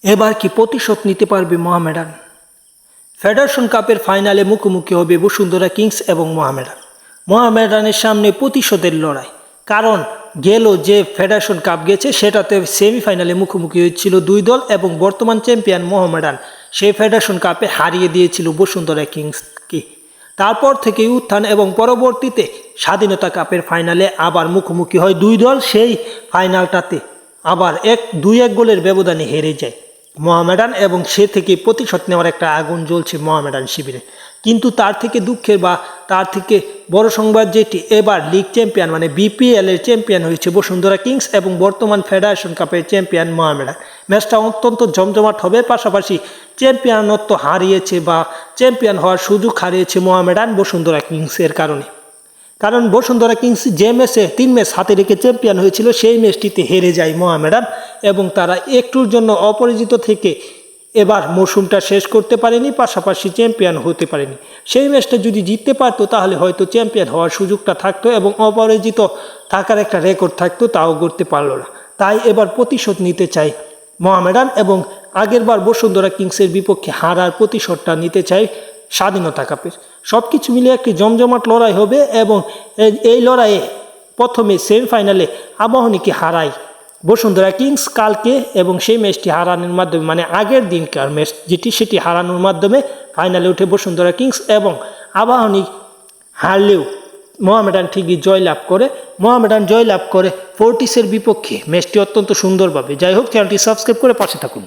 এবার কি প্রতিশোধ নিতে পারবে মোহামেডান? ফেডারেশন কাপের ফাইনালে মুখোমুখি হবে বসুন্ধরা কিংস এবং মোহামেডান। মোহামেডানের সামনে প্রতিশোধের লড়াই, কারণ যে ফেডারেশন কাপ গেছে সেটাতে সেমিফাইনালে মুখোমুখি হয়েছিল দুই দল এবং বর্তমান চ্যাম্পিয়ন মোহামেডান সেই ফেডারেশন কাপে হারিয়ে দিয়েছিল বসুন্ধরা কিংসকে। তারপর থেকেই উত্থান এবং পরবর্তীতে স্বাধীনতা কাপের ফাইনালে আবার মুখোমুখি হয় দুই দল। সেই ফাইনালটাতে আবার 2-1 গোলের ব্যবধানে হেরে যায় মোহামেডান এবং সে থেকে প্রতিশোধ নেওয়ার একটা আগুন জ্বলছে মোহামেডান শিবিরে। কিন্তু তার থেকে দুঃখের বা তার থেকে বড় সংবাদ যেটি, এবার লিগ চ্যাম্পিয়ন মানে বিপিএল এর চ্যাম্পিয়ন হয়েছে বসুন্ধরা কিংস এবং বর্তমান ফেডারেশন কাপের চ্যাম্পিয়ন মোহামেডান। ম্যাচটা অত্যন্ত জমজমাট হবে, পাশাপাশি চ্যাম্পিয়নত্ব হারিয়েছে বা চ্যাম্পিয়ন হওয়ার সুযোগ হারিয়েছে মোহামেডান বসুন্ধরা কিংসের কারণে। কারণ বসুন্ধরা কিংস যে ম্যাচে 3 ম্যাচ হাতে রেখে চ্যাম্পিয়ন হয়েছিল সেই ম্যাচটিতে হেরে যায় মোহামেডান এবং তারা একটুর জন্য অপরাজিত থেকে এবার মৌসুমটা শেষ করতে পারেনি, পাশাপাশি চ্যাম্পিয়ন হতে পারেনি। সেই ম্যাচটা যদি জিততে পারতো তাহলে হয়তো চ্যাম্পিয়ন হওয়ার সুযোগটা থাকতো এবং অপরাজিত থাকার একটা রেকর্ড থাকতো, তাও করতে পারলো না। তাই এবার প্রতিশোধ নিতে চায় মোহামেডান এবং আগেরবার বসুন্ধরা কিংসের বিপক্ষে হারার প্রতিশোধটা নিতে চায় স্বাধীনতা কাপের। সব কিছু মিলে একটি জমজমাট লড়াই হবে এবং এই লড়াইয়ে প্রথমে সেমিফাইনালে আবাহনীকে হারায় বসুন্ধরা কিংস কালকে এবং সেই ম্যাচটি হারানোর মাধ্যমে মানে আগের দিনকার ম্যাচ সেটি হারানোর মাধ্যমে ফাইনালে উঠে বসুন্ধরা কিংস এবং আবাহনী হারলেও মোহামেডান ঠিকই জয়লাভ করে। মোহামেডান জয়লাভ করে ফোর্টিসের বিপক্ষে ম্যাচটি অত্যন্ত সুন্দরভাবে। যাই হোক, চ্যানেলটি সাবস্ক্রাইব করে পাশে থাকুন।